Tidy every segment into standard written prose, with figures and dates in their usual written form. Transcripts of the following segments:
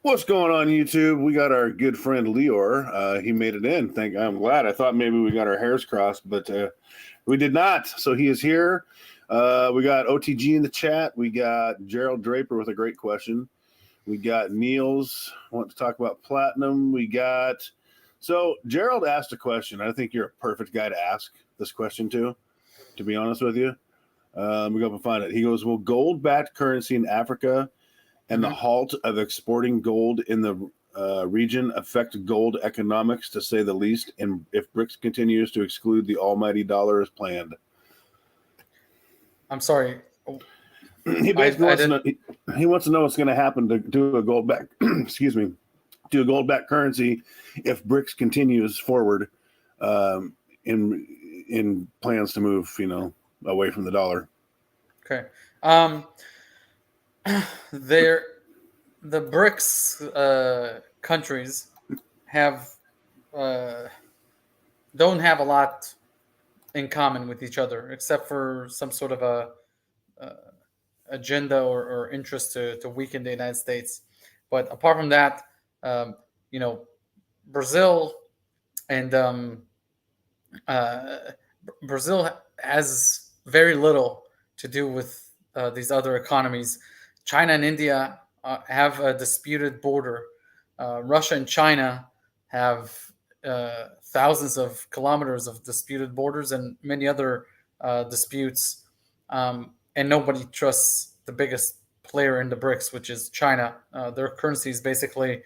What's going on, YouTube? We got our good friend Lior. He made it in. I'm glad. I thought maybe we got our hairs crossed, but we did not. So he is here. We got OTG in the chat. We got Gerald Draper with a great question. We got Niels want to talk about platinum. So Gerald asked a question. I think you're a perfect guy to ask this question to be honest with you. We go up and find it. He goes, will gold-backed currency in Africa and the halt of exporting gold in the region affect gold economics, to say the least, and if BRICS continues to exclude the almighty dollar as planned? I'm sorry. He basically wants to know what's going to happen to do a gold-back, excuse me, to a gold-backed currency if BRICS continues forward in plans to move, away from the dollar. Okay. The BRICS countries don't have a lot in common with each other, except for some sort of a agenda or interest to weaken the United States. But apart from that, Brazil and Brazil has very little to do with these other economies. China and India have a disputed border. Russia and China have thousands of kilometers of disputed borders and many other disputes. And nobody trusts the biggest player in the BRICS, which is China. Their currency is basically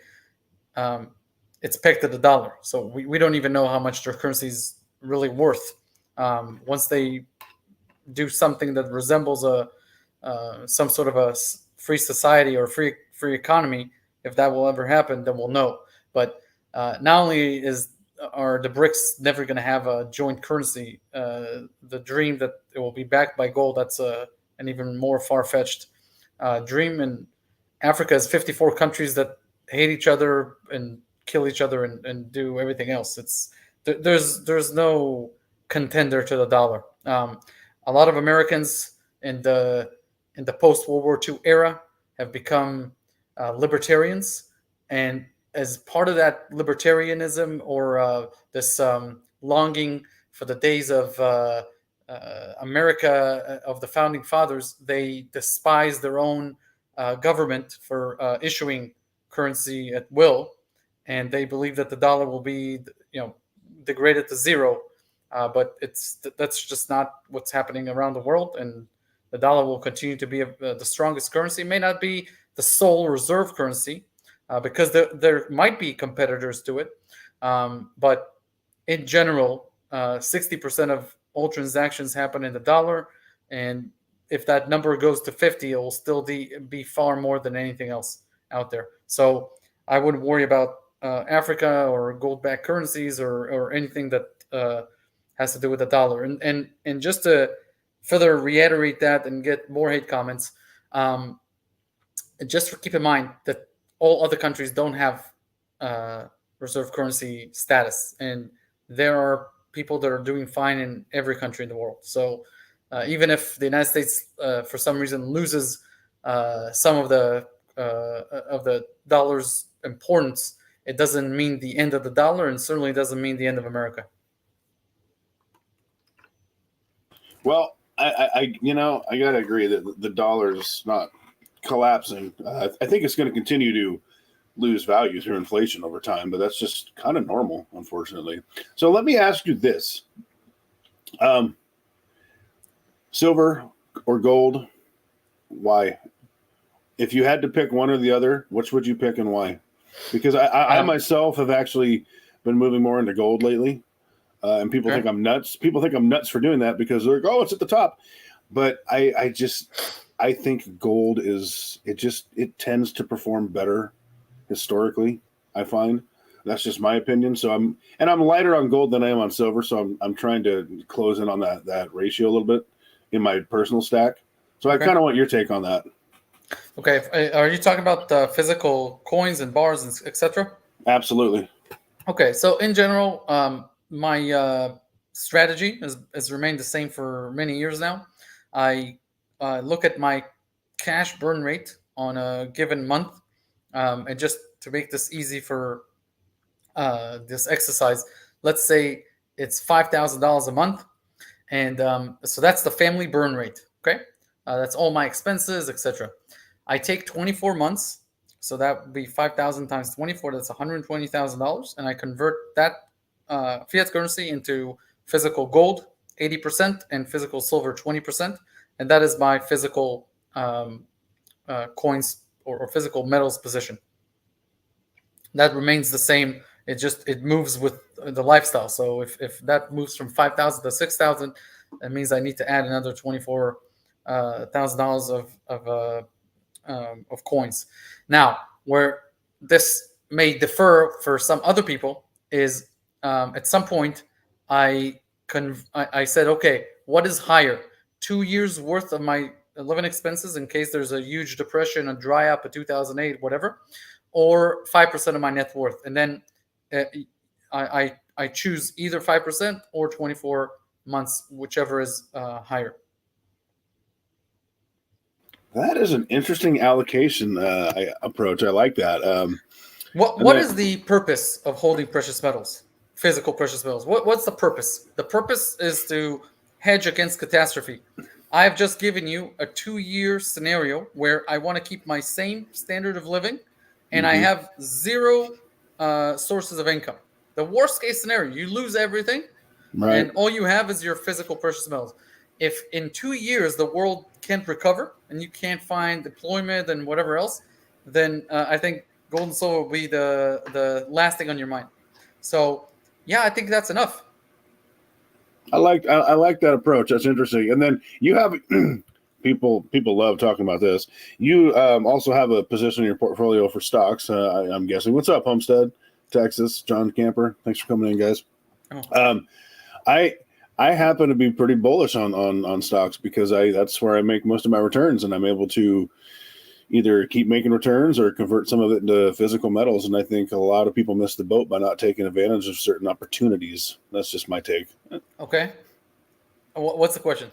it's pegged to the dollar. So we don't even know how much their currency is really worth. Once they do something that resembles some sort of a free society or free economy, if that will ever happen, then we'll know. But not only are the BRICS never going to have a joint currency, the dream that it will be backed by gold, that's an even more far-fetched dream. And Africa has 54 countries that hate each other and kill each other and do everything else. There's no contender to the dollar. A lot of Americans in the post-World War II era have become libertarians, and as part of that libertarianism or this longing for the days of America of the founding fathers, they despise their own government for issuing currency at will, and they believe that the dollar will be, degraded to zero. But that's just not what's happening around the world, and the dollar will continue to be the strongest currency. It may not be the sole reserve currency, because there might be competitors to it. But in general, 60% of all transactions happen in the dollar, and if that number goes to 50, it will still be far more than anything else out there. So I wouldn't worry about Africa or gold-backed currencies or anything that has to do with the dollar. And just to further reiterate that and get more hate comments, just keep in mind that all other countries don't have reserve currency status, and there are people that are doing fine in every country in the world. So even if the United States, for some reason, loses some of the dollar's importance, it doesn't mean the end of the dollar, and certainly doesn't mean the end of America. Well, I gotta agree that the dollar's not collapsing. I think it's going to continue to lose value through inflation over time, but that's just kind of normal, unfortunately. So let me ask you this: silver or gold? Why? If you had to pick one or the other, which would you pick and why? Because I myself have actually been moving more into gold lately. And people think I'm nuts. People think I'm nuts for doing that because they're like, oh, it's at the top. But I think gold it tends to perform better historically. I find that's just my opinion. So I'm lighter on gold than I am on silver. So I'm trying to close in on that ratio a little bit in my personal stack. So I kind of want your take on that. Okay, are you talking about physical coins and bars and etc.? Absolutely. Okay, so in general, my strategy has remained the same for many years now. I look at my cash burn rate on a given month, And just to make this easy for this exercise, let's say it's $5,000 a month, and so that's the family burn rate. Okay, that's all my expenses, etc. I take 24 months, so that would be 5,000 times 24. That's $120,000, and I convert that fiat currency into physical gold 80% and physical silver 20%, and that is my physical coins or physical metals position. That remains the same. It moves with the lifestyle. So if that moves from 5,000 to 6,000, that means I need to add another $24,000 of coins. Now, where this may differ for some other people is at some point I said, okay, what is higher? 2 years worth of my living expenses in case there's a huge depression, a dry up, a 2008, whatever, or 5% of my net worth, and then I choose either 5% or 24 months, whichever is higher. That is an interesting allocation approach. I like that. What is the purpose of holding precious metals, physical precious metals? What's the purpose? The purpose is to hedge against catastrophe. I've just given you a 2-year scenario where I want to keep my same standard of living, and I have zero sources of income. The worst case scenario, you lose everything, right, and all you have is your physical precious metals. If in 2 years the world can't recover and you can't find employment and whatever else, then I think gold and silver will be the last thing on your mind. So yeah, I think that's enough. I like that approach. That's interesting. And then you have people love talking about this. You also have a position in your portfolio for stocks. I'm guessing. What's up, Homestead, Texas? John Camper. Thanks for coming in, guys. Oh. I happen to be pretty bullish on stocks because that's where I make most of my returns, and I'm able to either keep making returns or convert some of it into physical metals. And I think a lot of people miss the boat by not taking advantage of certain opportunities. That's just my take. Okay. What's the question?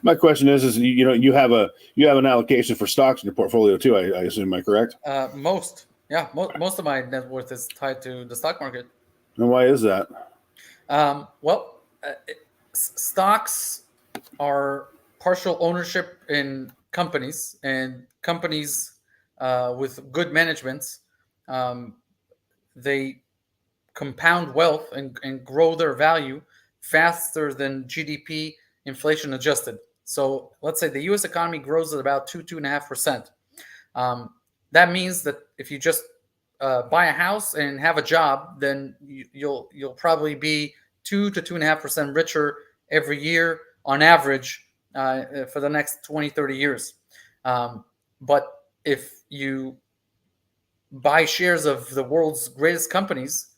My question is you have an allocation for stocks in your portfolio too. I assume. Am I correct? Most of my net worth is tied to the stock market. And why is that? Stocks are partial ownership in companies, and companies with good managements, they compound wealth and grow their value faster than GDP inflation adjusted. So let's say the U.S. economy grows at about 2.5%. That means that if you just buy a house and have a job, then you'll probably be 2 to 2.5% richer every year on average for the next 20, 30 years. But if you buy shares of the world's greatest companies,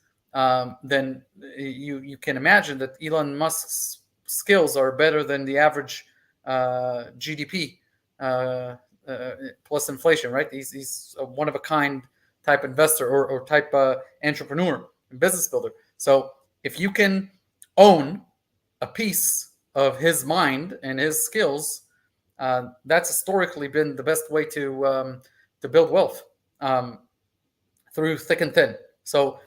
then you can imagine that Elon Musk's skills are better than the average GDP plus inflation, right? He's a one-of-a-kind type investor or type entrepreneur and business builder. So if you can own a piece of his mind and his skills, that's historically been the best way to build wealth through thick and thin. So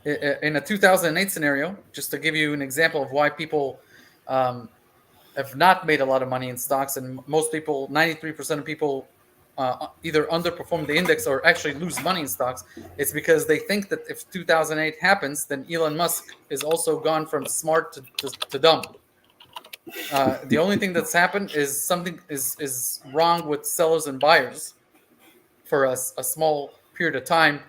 in a 2008 scenario, just to give you an example of why people have not made a lot of money in stocks, and most people, 93% of people, either underperform the index or actually lose money in stocks, it's because they think that if 2008 happens, then Elon Musk is also gone from smart to dumb. The only thing that's happened is something is wrong with sellers and buyers for a small period of time,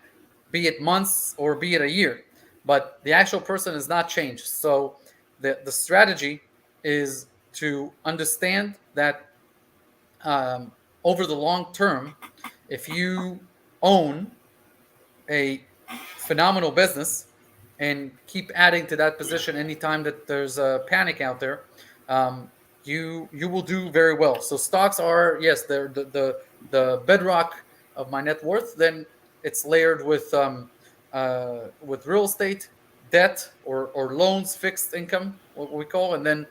be it months or be it a year. But the actual person has not changed. So the strategy is to understand that over the long term, if you own a phenomenal business and keep adding to that position anytime that there's a panic out there, you will do very well. So stocks are, yes, they're the bedrock of my net worth. Then it's layered with real estate, debt or loans, fixed income, what we call, and then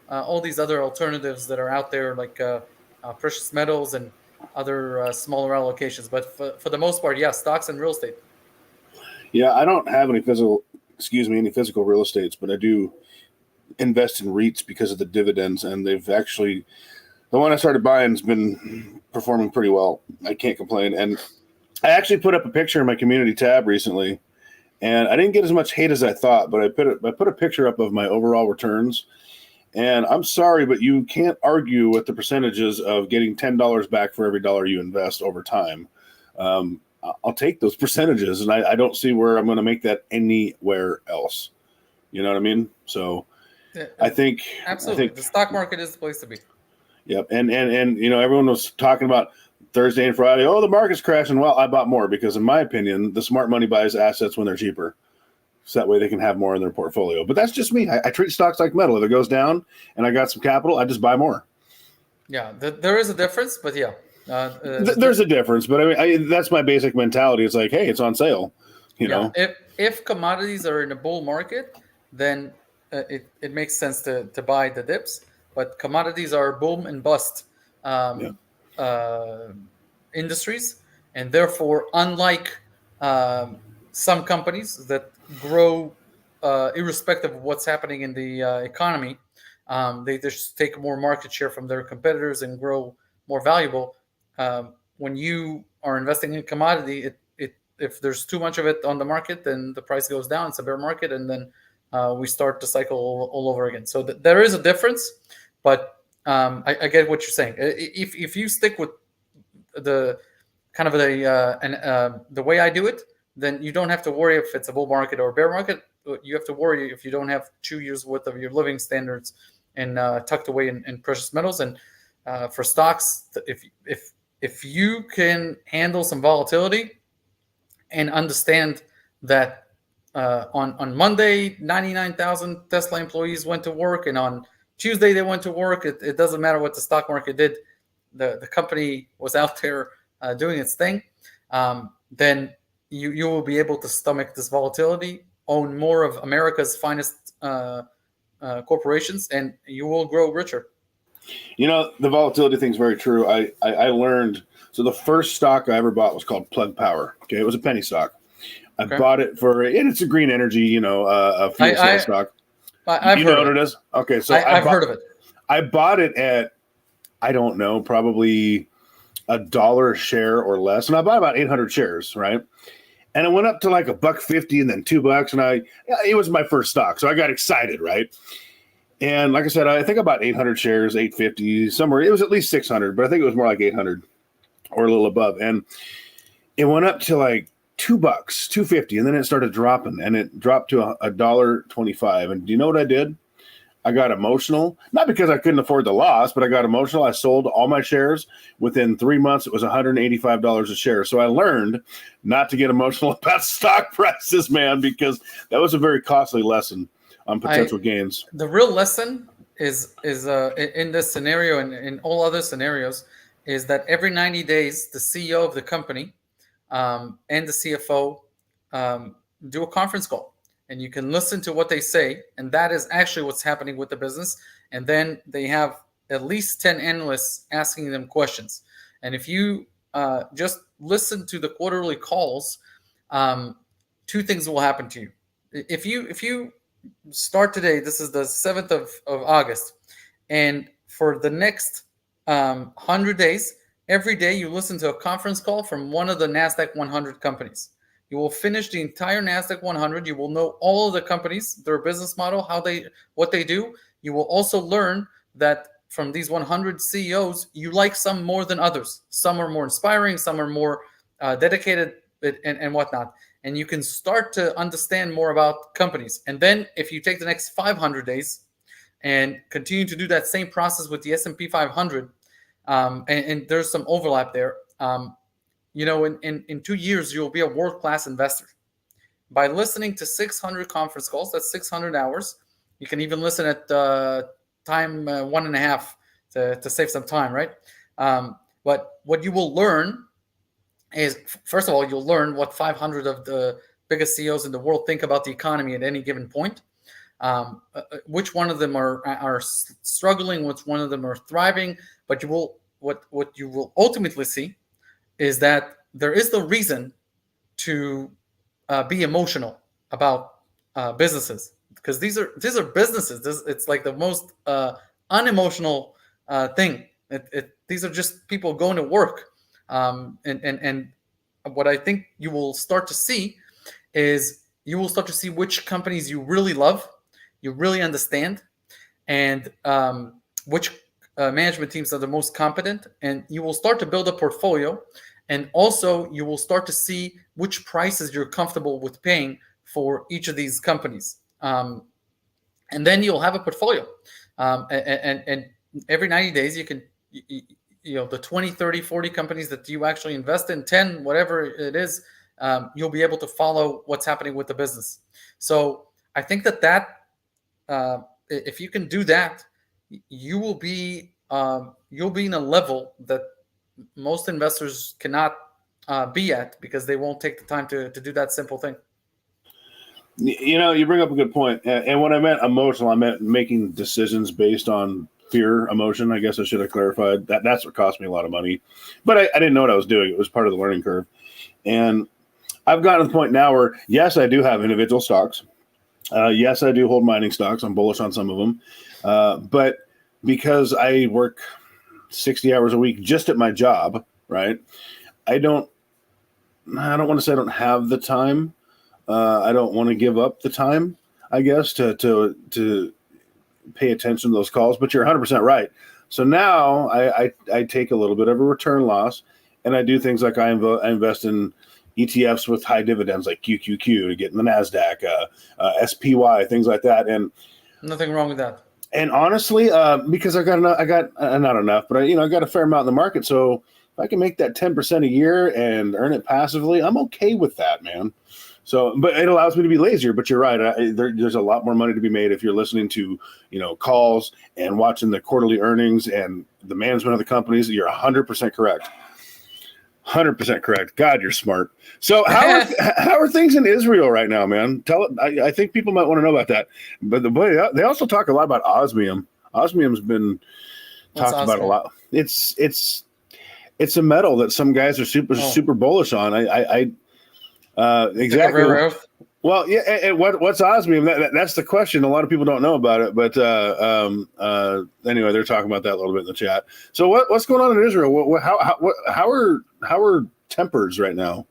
all these other alternatives that are out there, like precious metals and other smaller allocations. But for the most part, yeah, stocks and real estate. Yeah, I don't have any physical real estates, but I do invest in REITs because of the dividends, and they've actually, the one I started buying has been performing pretty well. I can't complain. And I actually put up a picture in my community tab recently, and I didn't get as much hate as I thought, but I put a picture up of my overall returns. And I'm sorry, but you can't argue with the percentages of getting $10 back for every dollar you invest over time. I'll take those percentages, and I don't see where I'm going to make that anywhere else. You know what I mean? So I think absolutely, the stock market is the place to be. Yep, and everyone was talking about Thursday and Friday. Oh, the market's crashing. Well, I bought more because, in my opinion, the smart money buys assets when they're cheaper, so that way they can have more in their portfolio. But that's just me. I treat stocks like metal. If it goes down and I got some capital, I just buy more. Yeah, there is a difference, but yeah. There's a difference, but I mean, that's my basic mentality. It's like, hey, it's on sale. You know, if commodities are in a bull market, then it makes sense to buy the dips. But commodities are boom and bust industries, and therefore, unlike some companies that grow irrespective of what's happening in the economy, they just take more market share from their competitors and grow more valuable. When you are investing in a commodity, if there's too much of it on the market, then the price goes down. It's a bear market, and then we start the cycle all over again. So there is a difference, but I get what you're saying. If you stick with the kind of the way I do it, then you don't have to worry if it's a bull market or a bear market. You have to worry if you don't have 2 years worth of your living standards and tucked away in precious metals. And for stocks, if you can handle some volatility and understand that on Monday, 99,000 Tesla employees went to work, and on Tuesday they went to work, it doesn't matter what the stock market did. The company was out there doing its thing. Then you will be able to stomach this volatility, own more of America's finest corporations, and you will grow richer. You know, the volatility thing is very true. I learned. So the first stock I ever bought was called Plug Power. Okay, it was a penny stock. I bought it and it's a green energy, a fuel cell stock. I've you heard know of what it is? Okay, so I've heard of it. I bought it at, I don't know, probably $1 a share or less, and I bought about 800 shares, right? And it went up to like $1.50 and then $2, and it was my first stock, so I got excited, right? And like I said, I think about 800 shares, 850, somewhere. It was at least 600, but I think it was more like 800 or a little above. And it went up to like $2, $2.50, and then it started dropping, and it dropped to $1.25. And do you know what I did? I got emotional, not because I couldn't afford the loss, but I got emotional. I sold all my shares. Within 3 months, it was $185 a share. So I learned not to get emotional about stock prices, man, because that was a very costly lesson on potential gains. The real lesson is in this scenario and in all other scenarios is that every 90 days, the CEO of the company and the CFO do a conference call. And you can listen to what they say, and that is actually what's happening with the business. And then they have at least 10 analysts asking them questions. And if you just listen to the quarterly calls, two things will happen to you. If you start today, this is the 7th of August, and for the next 100 days, every day you listen to a conference call from one of the NASDAQ 100 companies. You will finish the entire NASDAQ 100. You will know all of the companies, their business model, what they do. You will also learn that from these 100 CEOs, you like some more than others. Some are more inspiring, some are more dedicated, and whatnot. And you can start to understand more about companies. And then if you take the next 500 days and continue to do that same process with the S&P 500, and there's some overlap there, in 2 years, you'll be a world-class investor. By listening to 600 conference calls, that's 600 hours. You can even listen at time 1.5 to save some time, right? But what you will learn is, first of all, you'll learn what 500 of the biggest CEOs in the world think about the economy at any given point. Which one of them are struggling, which one of them are thriving. But you will what you will ultimately see is that there is no reason to be emotional about businesses, because these are businesses. It's like the most unemotional thing. These are just people going to work, and what I think you will start to see is you will start to see which companies you really love, you really understand, and which management teams are the most competent, and you will start to build a portfolio. And also you will start to see which prices you're comfortable with paying for each of these companies, and then you'll have a portfolio, and every 90 days you can the 20, 30, 40 companies that you actually invest in, 10, whatever it is, you'll be able to follow what's happening with the business. So I think that if you can do that, you will be you'll be in a level that most investors cannot be at, because they won't take the time to do that simple thing. You bring up a good point. And when I meant emotional, I meant making decisions based on fear, emotion. I guess I should have clarified that. That's what cost me a lot of money, but I didn't know what I was doing. It was part of the learning curve. And I've gotten to the point now where, yes, I do have individual stocks. Yes, I do hold mining stocks. I'm bullish on some of them. But because I work 60 hours a week just at my job, right? I don't want to say I don't have the time. I don't want to give up the time, I guess, to pay attention to those calls. But you're 100% right. So now I take a little bit of a return loss, and I do things like I invest in ETFs with high dividends, like QQQ to get in the NASDAQ, SPY, things like that. And nothing wrong with that. And honestly, because I got not enough, but I got a fair amount in the market. So if I can make that 10% a year and earn it passively, I'm okay with that, man. So, but it allows me to be lazier. But you're right. There's a lot more money to be made if you're listening to, calls and watching the quarterly earnings and the management of the companies. You're 100% correct. 100% correct. God, you're smart. So how are things in Israel right now, man? I think people might want to know about that. But they also talk a lot about osmium. Osmium's been talked about a lot. It's a metal that some guys are super bullish on. Exactly. Like rare earth? Well, yeah. And what's osmium? That's the question. A lot of people don't know about it. But anyway, they're talking about that a little bit in the chat. So what's going on in Israel? How are tempers right now?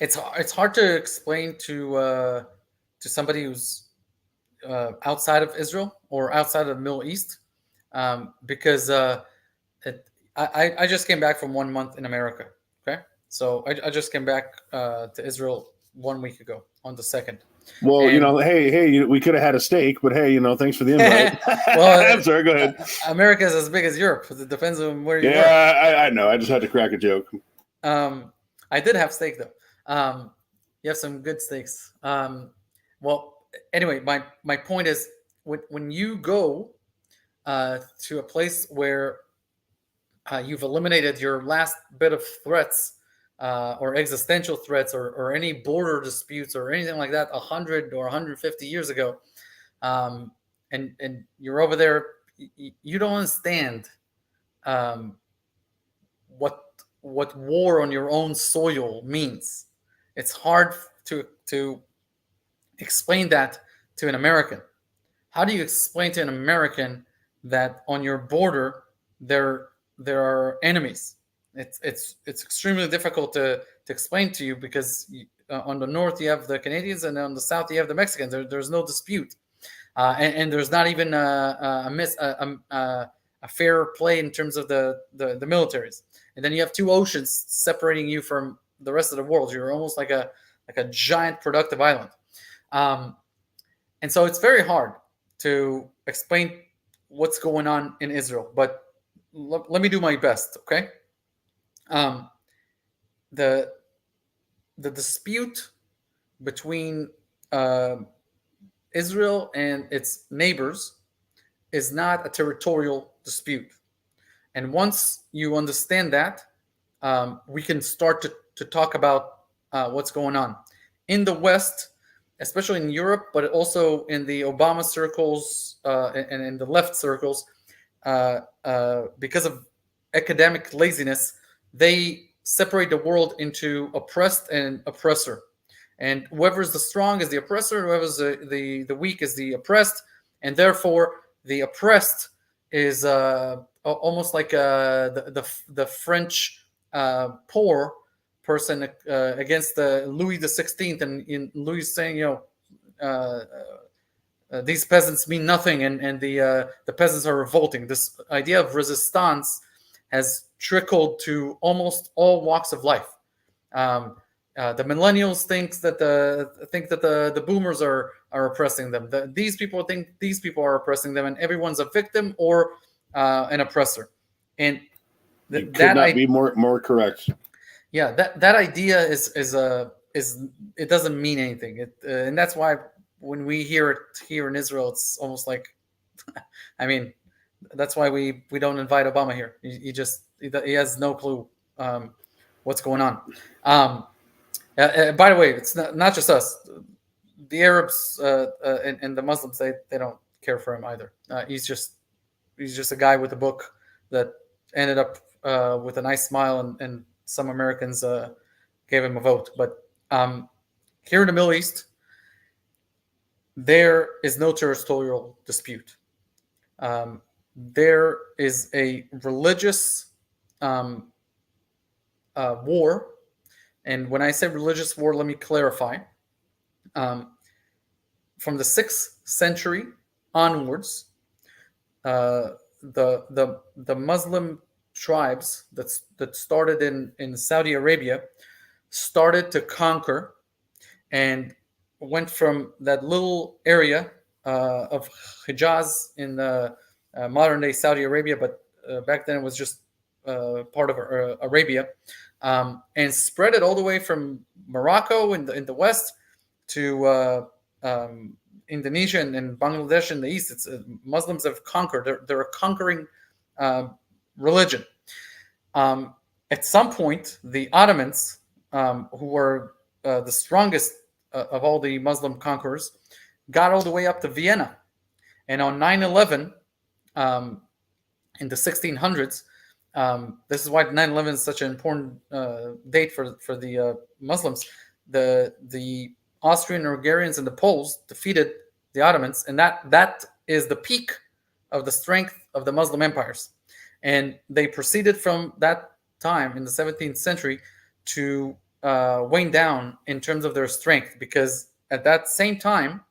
It's hard to explain to somebody who's outside of Israel or outside of the Middle East, because I just came back from 1 month in America. Okay, so I just came back to Israel 1 week ago on the 2nd. Well, hey, we could have had a steak, but hey, thanks for the invite. Well, I'm sorry. Go ahead. America is as big as Europe. It depends on where you are. Yeah, I know. I just had to crack a joke. I did have steak though. You have some good steaks. Well, anyway, my point is when you go to a place where you've eliminated your last bit of threats, or existential threats, or any border disputes or anything like that 100 or 150 years ago, and you're over there, you don't understand what war on your own soil means. It's hard to explain that to an American. How do you explain to an American that on your border there are enemies? It's extremely difficult to explain to you, because on the north you have the Canadians, and on the south you have the Mexicans. There's no dispute, and there's not even a fair play in terms of the militaries. And then you have two oceans separating you from the rest of the world. You're almost like a giant productive island, and so it's very hard to explain what's going on in Israel. But let me do my best, okay? The dispute between Israel and its neighbors is not a territorial dispute. And once you understand that, we can start to talk about what's going on. In the West, especially in Europe, but also in the Obama circles and in the left circles, because of academic laziness, they separate the world into oppressed and oppressor. And whoever's the strong is the oppressor, whoever's the weak is the oppressed, and therefore the oppressed is almost like the French poor person against the Louis XVI, and in Louis saying, these peasants mean nothing, and the peasants are revolting. This idea of resistance has trickled to almost all walks of life. The millennials think that the boomers are oppressing them. These people think these people are oppressing them, and everyone's a victim or an oppressor. And could not be more correct. Yeah, that idea is it doesn't mean anything. And that's why when we hear it here in Israel, it's almost like, I mean, that's why we don't invite Obama here. He has no clue what's going on. By the way, it's not just us. The Arabs and the Muslims, they don't care for him either. He's just a guy with a book that ended up with a nice smile, and some Americans gave him a vote. But here in the Middle East, there is no territorial dispute. There is a religious war. And when I say religious war, let me clarify. From the 6th century onwards, the Muslim tribes that started in Saudi Arabia started to conquer and went from that little area of Hijaz in modern day Saudi Arabia, but back then it was just part of Arabia, and spread it all the way from Morocco in the west to Indonesia and Bangladesh in the east. It's Muslims have conquered. They're a conquering religion. At some point, the Ottomans, who were the strongest of all the Muslim conquerors, got all the way up to Vienna. And on 9/11, in the 1600s, this is why 9/11 is such an important date for the Muslims. The Austrian, Hungarians, and the Poles defeated the Ottomans, and that is the peak of the strength of the Muslim empires. And they proceeded from that time in the 17th century to wane down in terms of their strength, because at that same time,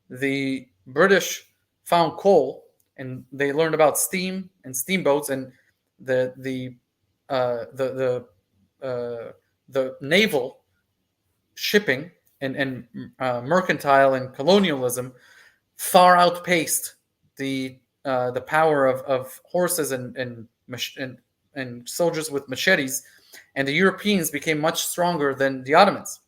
the British found coal, and they learned about steam and steamboats, and the naval shipping and mercantile and colonialism far outpaced the power of horses and soldiers with machetes, and the Europeans became much stronger than the Ottomans.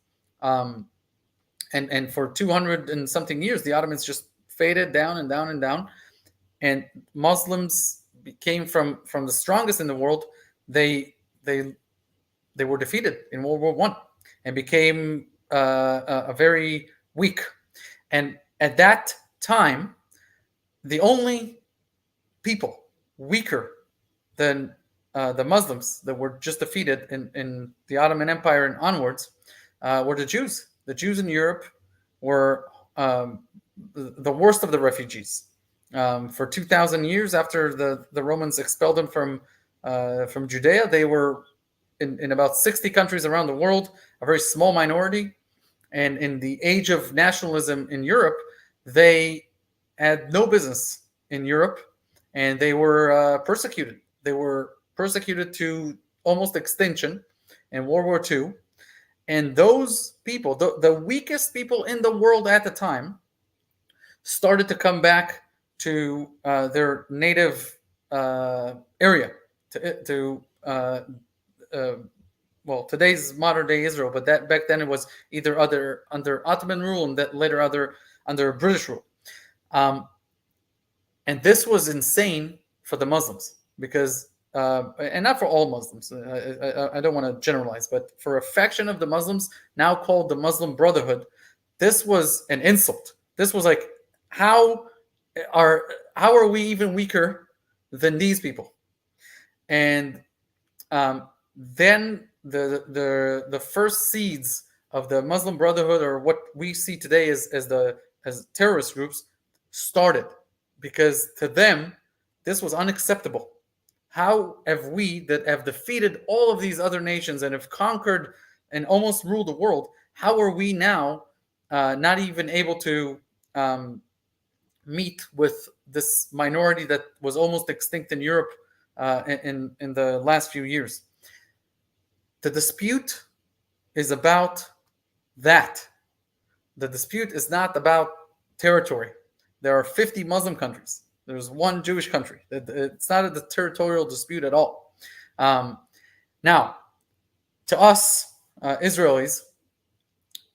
And for 200 and something years, the Ottomans just faded down and down and down, and Muslims became from the strongest in the world. They were defeated in World War I and became a very weak. And at that time, the only people weaker than the Muslims that were just defeated in the Ottoman Empire and onwards were the Jews. The Jews in Europe were the worst of the refugees. For 2,000 years after the Romans expelled them from Judea, they were in about 60 countries around the world, a very small minority. And in the age of nationalism in Europe, they had no business in Europe, and they were persecuted. They were persecuted to almost extinction in World War II. And those people, the weakest people in the world at the time, started to come back to their native area, well, today's modern day Israel, but that back then it was either under Ottoman rule and that later under British rule. And this was insane for the Muslims because, and not for all Muslims, I don't want to generalize, but for a faction of the Muslims now called the Muslim Brotherhood, this was an insult. This was like, how are we even weaker than these people? And then the first seeds of the Muslim Brotherhood, or what we see today as terrorist groups, started, because to them this was unacceptable. How have we, that have defeated all of these other nations and have conquered and almost ruled the world, how are we now not even able to meet with this minority that was almost extinct in Europe in the last few years? The dispute is about that. The dispute is not about territory. There are 50 Muslim countries. There's one Jewish country. It's not a territorial dispute at all. Now, to us, Israelis,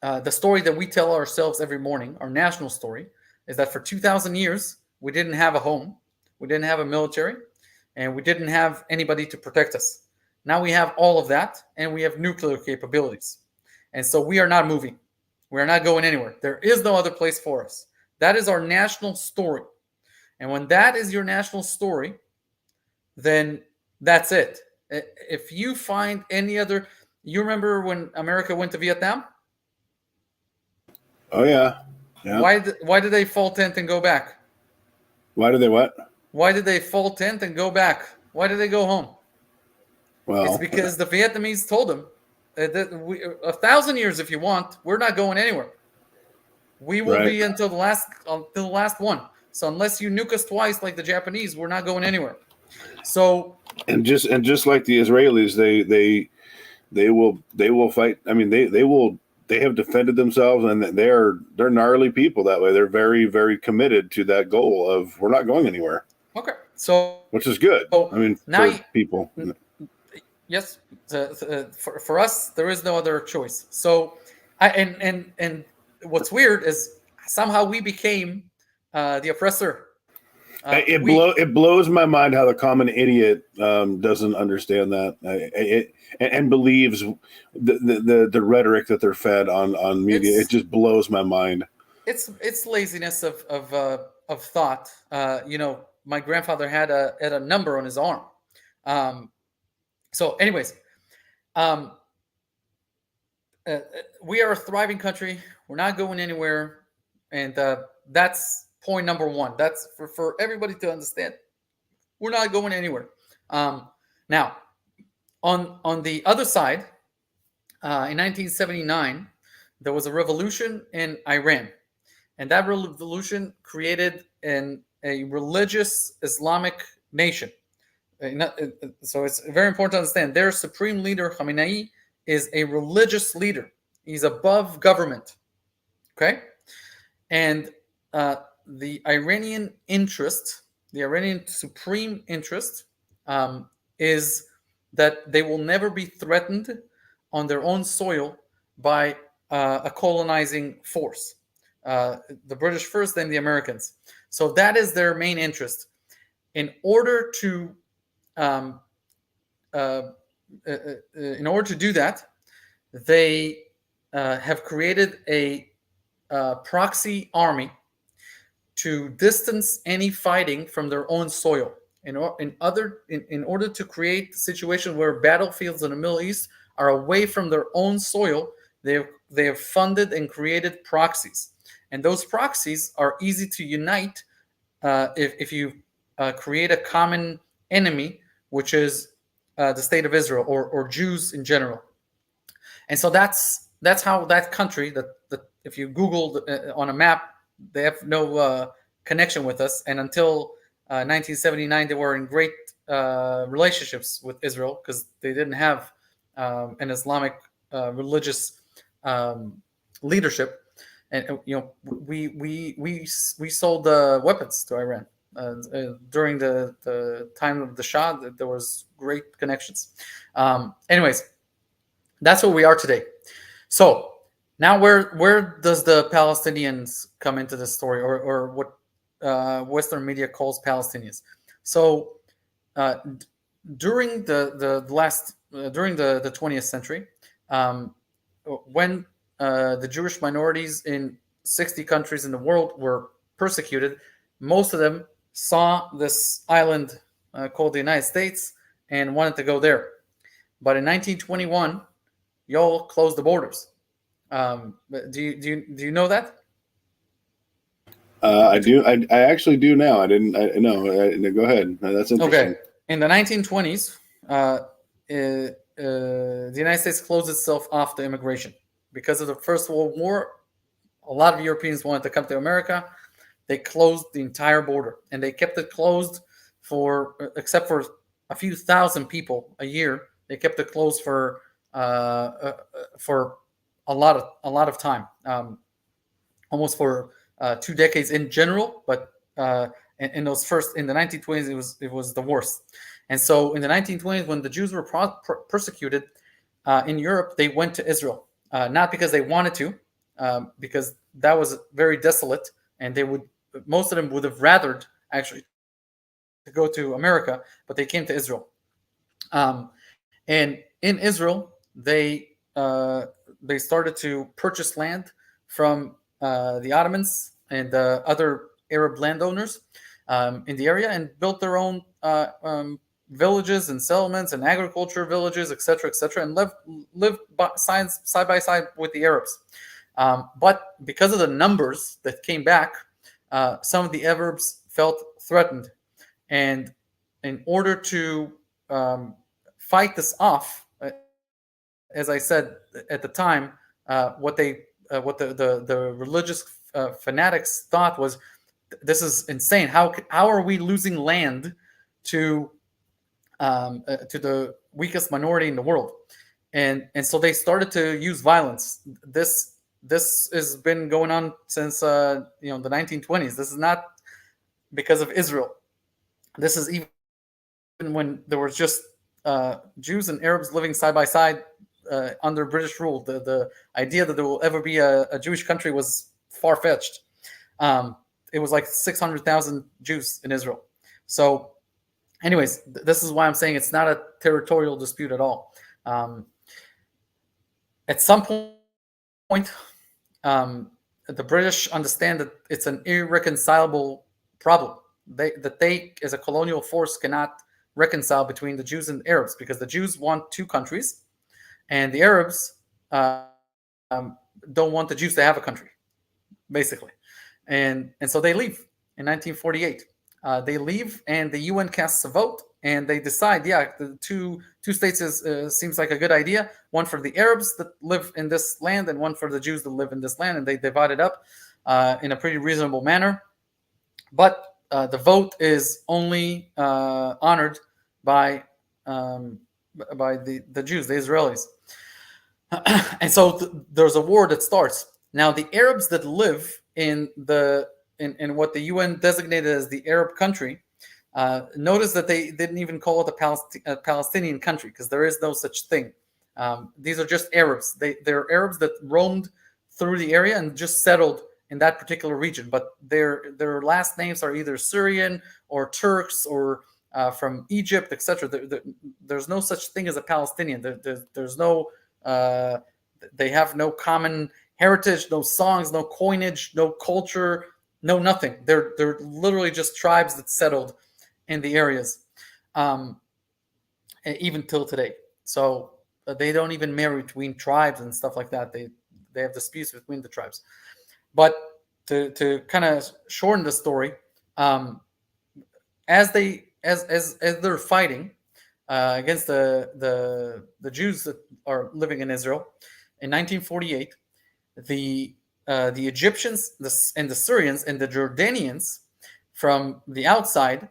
the story that we tell ourselves every morning, our national story, is that for 2,000 years, we didn't have a home, we didn't have a military, and we didn't have anybody to protect us. Now we have all of that, and we have nuclear capabilities. And so we are not moving. We are not going anywhere. There is no other place for us. That is our national story. And when that is your national story, then that's it. If you find any other... You remember when America went to Vietnam? Oh, yeah. Yeah. Why did they fall tent and go back? Why did they what? Why did they fall tent and go back? Why did they go home? Well, it's because the Vietnamese told them that 1,000 years if you want, we're not going anywhere. We will be until the last one. So unless you nuke us twice like the Japanese, we're not going anywhere. So and just like the Israelis, they will fight. I mean, they have defended themselves, and they're gnarly people that way. They're very, very committed to that goal of we're not going anywhere. Okay, so which is good. I mean, now for people. Yes, for us, there is no other choice. So, and what's weird is somehow we became the oppressor. It blows my mind how the common idiot doesn't understand that and believes the rhetoric that they're fed on media. It just blows my mind. It's laziness of thought. My grandfather had a number on his arm. So, anyways, we are a thriving country. We're not going anywhere, and that's point number one. That's for everybody to understand. We're not going anywhere. Now, on the other side, in 1979, there was a revolution in Iran, and that revolution created a religious Islamic nation. So it's very important to understand their supreme leader, Khamenei, is a religious leader. He's above government. Okay? And the Iranian interest, the Iranian supreme interest, is that they will never be threatened on their own soil by a colonizing force. The British first, then the Americans. So that is their main interest. In order to do that, they have created a proxy army to distance any fighting from their own soil. In order to create situations where battlefields in the Middle East are away from their own soil, they have funded and created proxies, and those proxies are easy to unite if you create a common enemy, which is the state of Israel or Jews in general. And so that's how that country, that if you Google on a map, they have no connection with us. And until 1979, they were in great relationships with Israel because they didn't have an Islamic religious leadership. And we sold weapons to Iran. During the time of the Shah, there was great connections. Anyways, that's where we are today. So now where does the Palestinians come into this story, or what Western media calls Palestinians? So during the 20th century, when the Jewish minorities in 60 countries in the world were persecuted. Most of them saw this island called the United States and wanted to go there. But in 1921, y'all closed the borders. Do you know that? I do. I actually do now. I didn't. No. Go ahead. That's interesting. Okay. In the 1920s, the United States closed itself off to immigration because of the First World War. A lot of Europeans wanted to come to America. They closed the entire border, and they kept it closed except for a few thousand people a year. They kept it closed for a lot of time, almost for 2 decades in general. But in the 1920s, it was the worst. And so in the 1920s, when the Jews were persecuted in Europe, they went to Israel, not because they wanted to, because that was very desolate, and most of them would have rathered actually to go to America, but they came to Israel. And in Israel, they started to purchase land from the Ottomans and other Arab landowners in the area, and built their own villages and settlements and agriculture villages, etc., and lived side by side with the Arabs. But because of the numbers that came back, some of the Arabs felt threatened, and in order to fight this off, as I said at the time, what the religious fanatics thought was, this is insane. How are we losing land to the weakest minority in the world? And so they started to use violence. This has been going on since the 1920s. This is not because of Israel. This is even when there was just Jews and Arabs living side by side under British rule. The idea that there will ever be a Jewish country was far-fetched. It was like 600,000 Jews in Israel. So anyways, this is why I'm saying it's not a territorial dispute at all. At some point, the British understand that it's an irreconcilable problem. They, as a colonial force, cannot reconcile between the Jews and Arabs, because the Jews want 2 countries, and the Arabs don't want the Jews to have a country, basically. And so they leave in 1948. They leave, and the UN casts a vote, and they decide, the two states seems like a good idea. One for the Arabs that live in this land, and one for the Jews that live in this land, and they divide it up in a pretty reasonable manner. But the vote is only honored by the Jews, the Israelis. And so there's a war that starts. Now, the Arabs that live in what the UN designated as the Arab country, notice that they didn't even call it a Palestinian country, because there is no such thing. These are just Arabs. They're Arabs that roamed through the area and just settled in that particular region. But their last names are either Syrian or Turks or from Egypt, etc. There's no such thing as a Palestinian. There's no. They have no common heritage, no songs, no coinage, no culture, no nothing. They're literally just tribes that settled in the areas, even till today. So they don't even marry between tribes and stuff like that. They have disputes between the tribes. But to kind of shorten the story, as they're fighting against the Jews that are living in Israel in 1948, the Egyptians and the Syrians and the Jordanians from the outside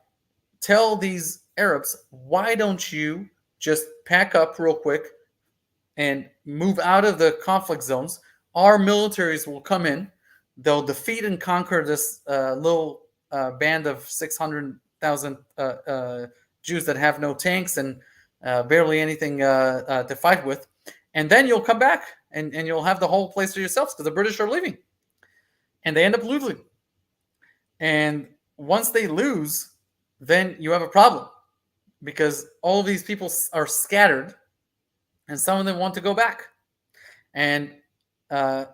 tell these Arabs, why don't you just pack up real quick and move out of the conflict zones? Our militaries will come in. They'll defeat and conquer this little band of 600,000 Jews that have no tanks and barely anything to fight with. And then you'll come back and you'll have the whole place to yourselves, because the British are leaving. And they end up losing. And once they lose, then you have a problem, because all of these people are scattered and some of them want to go back. And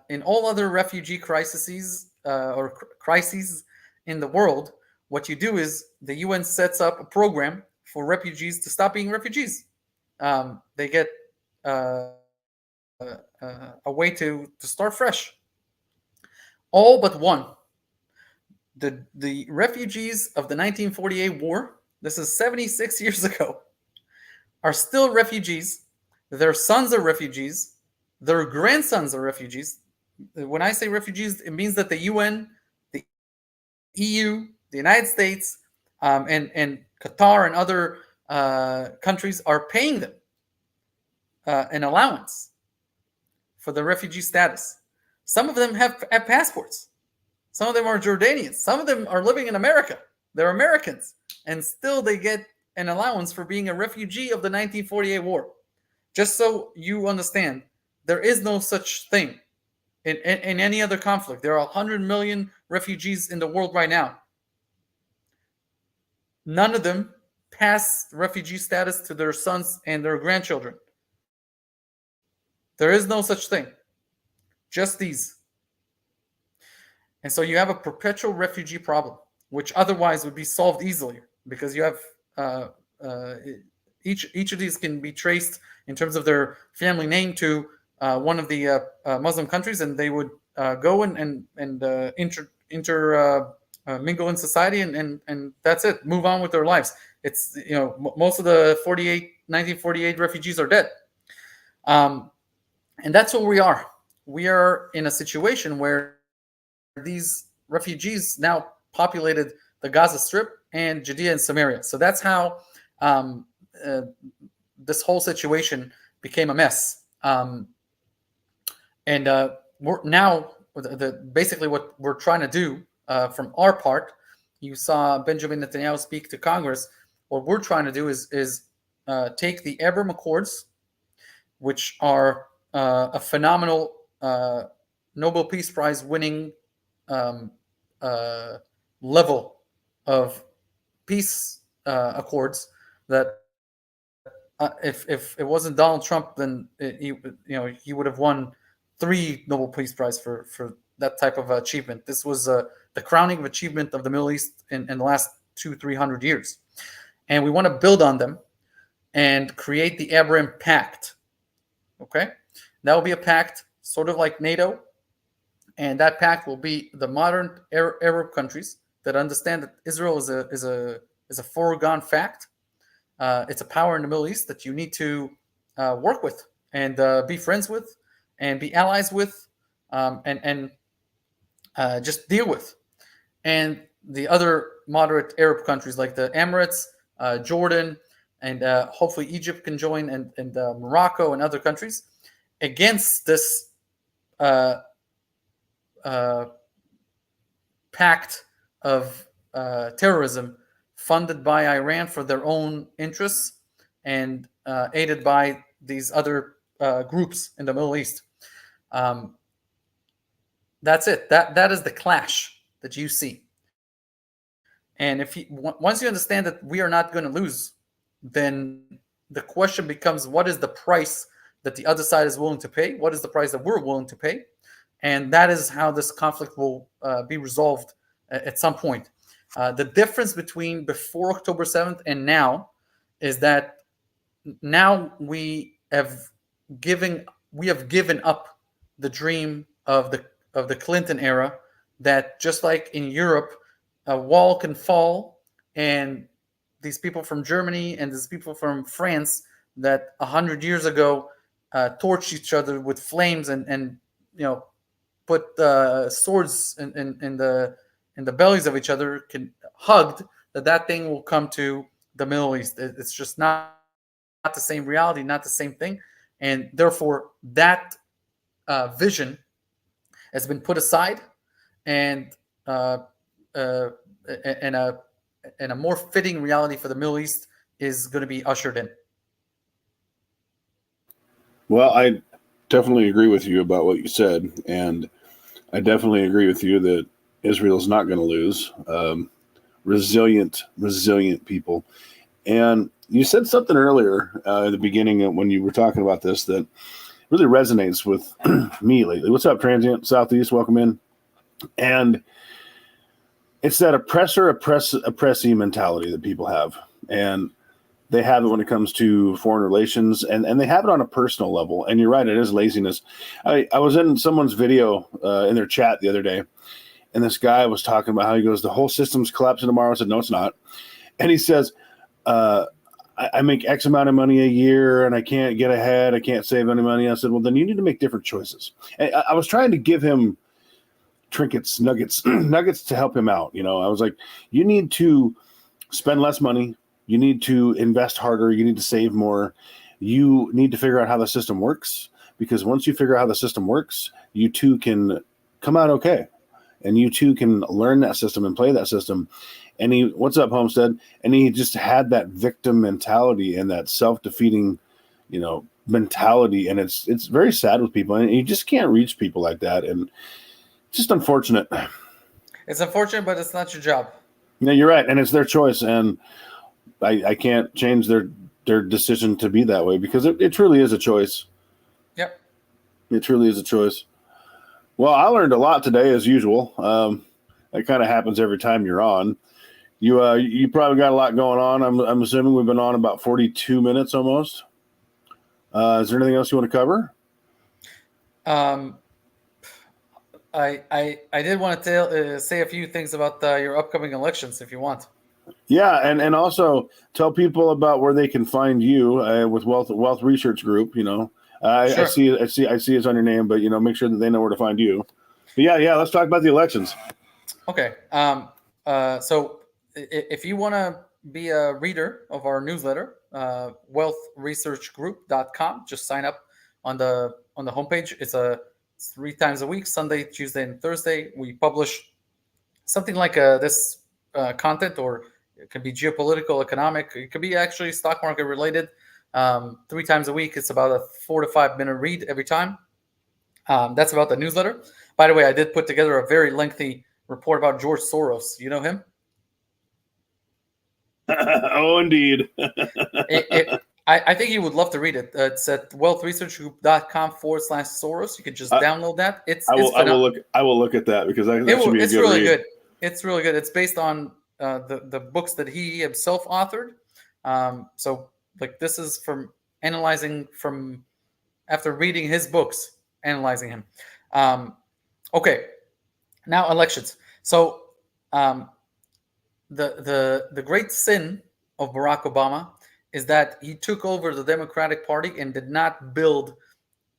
in all other refugee crises crises in the world, what you do is the UN sets up a program for refugees to stop being refugees. They get a way to start fresh. All but one. The refugees of the 1948 war, this is 76 years ago, are still refugees. Their sons are refugees. Their grandsons are refugees. When I say refugees, it means that the UN, the EU, the United States, and Qatar and other countries are paying them an allowance for the refugee status. Some of them have passports. Some of them are Jordanians. Some of them are living in America. They're Americans. And still they get an allowance for being a refugee of the 1948 war. Just so you understand, there is no such thing in any other conflict. There are 100 million refugees in the world right now. None of them pass refugee status to their sons and their grandchildren. There is no such thing. Just these. And so you have a perpetual refugee problem, which otherwise would be solved easily, because you have each of these can be traced in terms of their family name to one of the Muslim countries, and they would go and mingle in society, and that's it. Move on with their lives. It's, most of the 1948 refugees are dead, and that's what we are. We are in a situation where these refugees now populated the Gaza Strip and Judea and Samaria. So that's how this whole situation became a mess. And we're now basically what we're trying to do from our part. You saw Benjamin Netanyahu speak to Congress. What we're trying to do is take the Abraham Accords, which are a phenomenal Nobel Peace Prize winning level of peace accords, that if it wasn't Donald Trump, then he would have won 3 Nobel Peace Prize for that type of achievement. This was the crowning of achievement of the Middle East in the last 200-300 years, and we want to build on them and create the Abraham Pact. Okay, that will be a pact sort of like NATO. And that pact will be the modern Arab countries that understand that Israel is a foregone fact. It's a power in the Middle East that you need to work with and be friends with and be allies with, and just deal with. And the other moderate Arab countries like the Emirates, Jordan, and hopefully Egypt can join, and Morocco and other countries against this pact of terrorism funded by Iran for their own interests and aided by these other groups in the Middle East. That's it. That is the clash that you see. And once you understand that we are not going to lose, then the question becomes, what is the price that the other side is willing to pay? What is the price that we're willing to pay? And that is how this conflict will be resolved at some point. The difference between before October 7th and now is that now we have given up the dream of the Clinton era, that just like in Europe, a wall can fall and these people from Germany and these people from France that 100 years ago torched each other with flames and put swords in the bellies of each other, can hugged, that thing will come to the Middle East. It's just not the same reality, not the same thing, and therefore that vision has been put aside, and a more fitting reality for the Middle East is going to be ushered in. Well, I definitely agree with you about what you said, and I definitely agree with you that Israel's not going to lose. Resilient people. And you said something earlier at the beginning when you were talking about this, that really resonates with me lately. What's up, Transient Southeast? Welcome in. And it's that oppressee mentality that people have. And they have it when it comes to foreign relations, and they have it on a personal level. And you're right, it is laziness. I was in someone's video in their chat the other day, and this guy was talking about how he goes, the whole system's collapsing tomorrow. I said, no, it's not. And he says, I make X amount of money a year and I can't get ahead. I can't save any money. I said, well, then you need to make different choices. And I was trying to give him trinkets, nuggets to help him out. I was like, you need to spend less money. You need to invest harder. You need to save more. You need to figure out how the system works, because once you figure out how the system works, you too can come out okay. And you too can learn that system and play that system. And what's up, Homestead? And he just had that victim mentality and that self-defeating, mentality. And it's very sad with people. And you just can't reach people like that. And it's just unfortunate. It's unfortunate, but it's not your job. No, you're right. And it's their choice. And I can't change their decision to be that way, because it truly is a choice. Yep. It truly is a choice. Well, I learned a lot today, as usual. It kind of happens every time you're on. You probably got a lot going on. I'm assuming we've been on about 42 minutes almost. Is there anything else you want to cover? I did want to say a few things about your upcoming elections, if you want. Yeah, and also tell people about where they can find you with Wealth Research Group. Sure. I see it's on your name, but make sure that they know where to find you. But yeah, let's talk about the elections. Okay. So if you want to be a reader of our newsletter, wealthresearchgroup.com, just sign up on the homepage. It's 3 times a week, Sunday, Tuesday, and Thursday. We publish something like this content, or it could be geopolitical, economic. It could be actually stock market related. 3 times a week. It's about a 4 to 5 minute read every time. That's about the newsletter. By the way, I did put together a very lengthy report about George Soros. You know him? Oh, indeed. I think you would love to read it. It's at wealthresearchgroup.com/Soros. You can just download that. I will look at that, because it's really good. It's really good. It's based on the books that he himself authored. So this is from analyzing from after reading his books, analyzing him. Okay, now elections. So the great sin of Barack Obama is that he took over the Democratic Party and did not build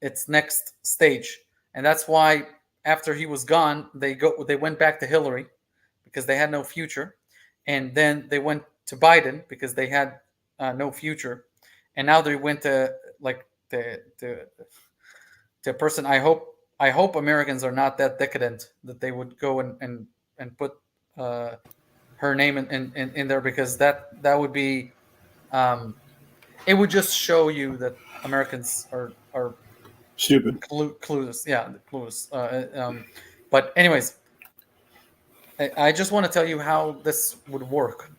its next stage, and that's why after he was gone, they went back to Hillary because they had no future, and then they went to Biden because they had no future, and now they went to the person. I hope Americans are not that decadent that they would go and put her name in there, because that would be it would just show you that Americans are stupid, clueless. Yeah, clueless. But anyways, I just want to tell you how this would work.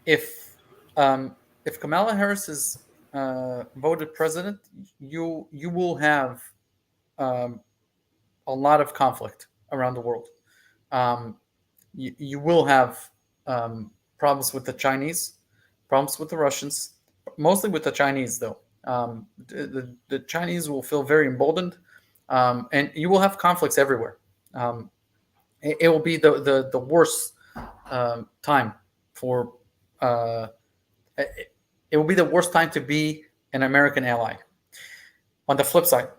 If Kamala Harris is voted president, you will have a lot of conflict around the world. You will have problems with the Chinese, problems with the Russians, mostly with the Chinese, though. The Chinese will feel very emboldened, and you will have conflicts everywhere. It will be the worst time for. It will be the worst time to be an American ally. On the flip side,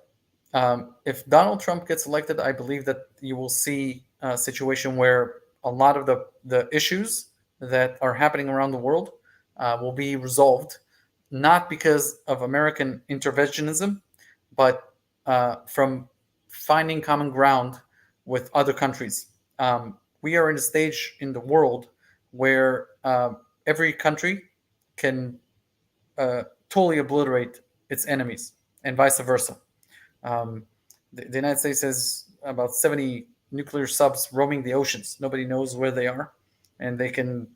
if Donald Trump gets elected, I believe that you will see a situation where a lot of the issues that are happening around the world will be resolved, not because of American interventionism, but from finding common ground with other countries. We are in a stage in the world where every country can totally obliterate its enemies, and vice versa. The United States has about 70 nuclear subs roaming the oceans. Nobody knows where they are, and they can,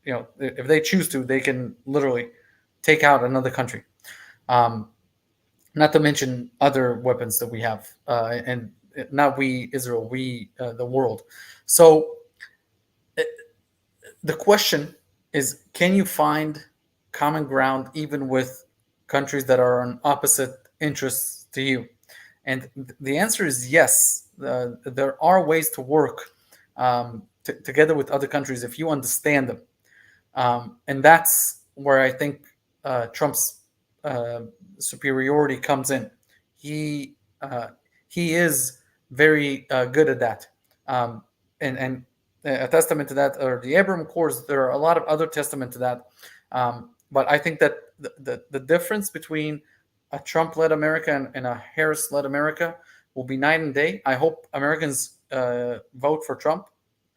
if they choose to, they can literally take out another country. not to mention other weapons that we have, and not we, Israel, we, the world. So the question is, can you find common ground even with countries that are on opposite interests to you? And the answer is yes. There are ways to work together with other countries if you understand them. And that's where I think Trump's superiority comes in. He is very good at that. And a testament to that are the Abraham Accords. There are a lot of other testament to that. But I think that the difference between a Trump-led America and a Harris-led America will be night and day. I hope Americans vote for Trump,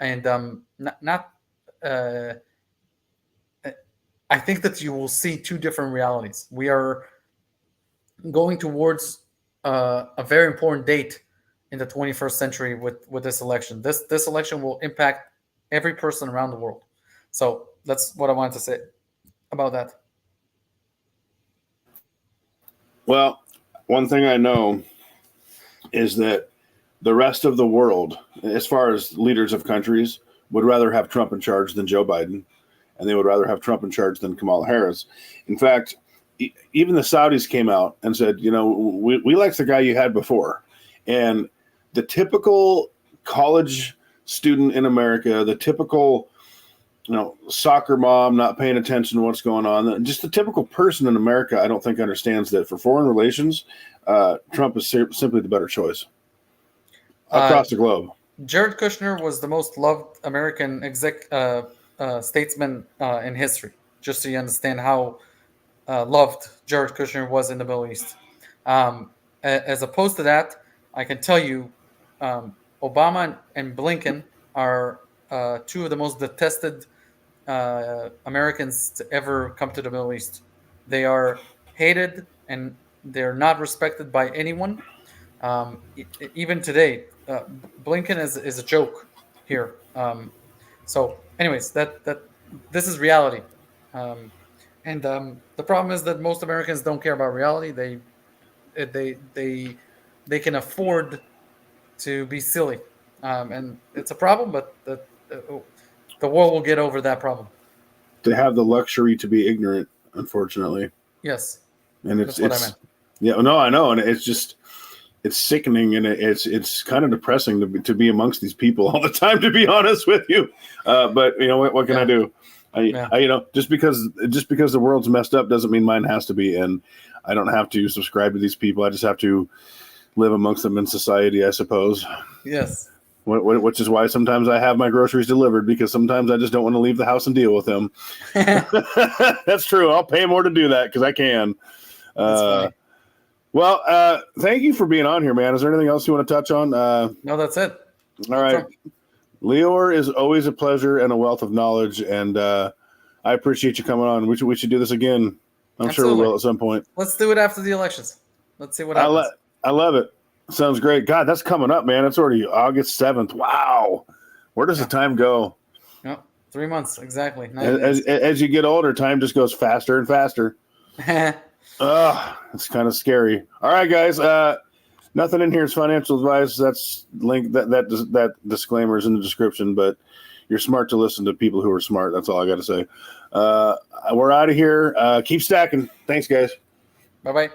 and I think that you will see two different realities. We are going towards a very important date in the 21st century with this election. This election will impact every person around the world. So that's what I wanted to say about that. Well, one thing I know is that the rest of the world, as far as leaders of countries, would rather have Trump in charge than Joe Biden, and they would rather have Trump in charge than Kamala Harris. In fact, even the Saudis came out and said, we like the guy you had before. And the typical college student in America, the typical soccer mom not paying attention to what's going on, just the typical person in America, I don't think understands that for foreign relations, Trump is simply the better choice across the globe. Jared Kushner was the most loved American statesman in history, just so you understand how loved Jared Kushner was in the Middle East. As opposed to that, I can tell you Obama and Blinken are two of the most detested Americans to ever come to the Middle East. They are hated and they're not respected by anyone. Even today, Blinken is a joke here. So, anyways, that this is reality, and the problem is that most Americans don't care about reality. They can afford to be silly, and it's a problem. But the world will get over that problem. They have the luxury to be ignorant, unfortunately. Yes, and that's what I meant. Yeah, no, I know, and it's sickening, and it's kind of depressing to be amongst these people all the time, to be honest with you. But what can I do? Just because the world's messed up doesn't mean mine has to be, and I don't have to subscribe to these people. I just have to live amongst them in society, I suppose. Yes. Which is why sometimes I have my groceries delivered, because sometimes I just don't want to leave the house and deal with them. That's true. I'll pay more to do that because I can. That's funny. Well, thank you for being on here, man. Is there anything else you want to touch on? No, that's it. All right. Lior, is always a pleasure and a wealth of knowledge, and I appreciate you coming on. We should do this again. I'm sure we will at some point. Let's do it after the elections. Let's see what happens. I love it. Sounds great. God, that's coming up, man. It's already August 7th. Wow. Where does the time go? 3 months, exactly. As you get older, time just goes faster and faster. It's kind of scary. All right, guys. Nothing in here is financial advice. That's that disclaimer is in the description, but you're smart to listen to people who are smart. That's all I got to say. We're out of here. Keep stacking. Thanks, guys. Bye-bye.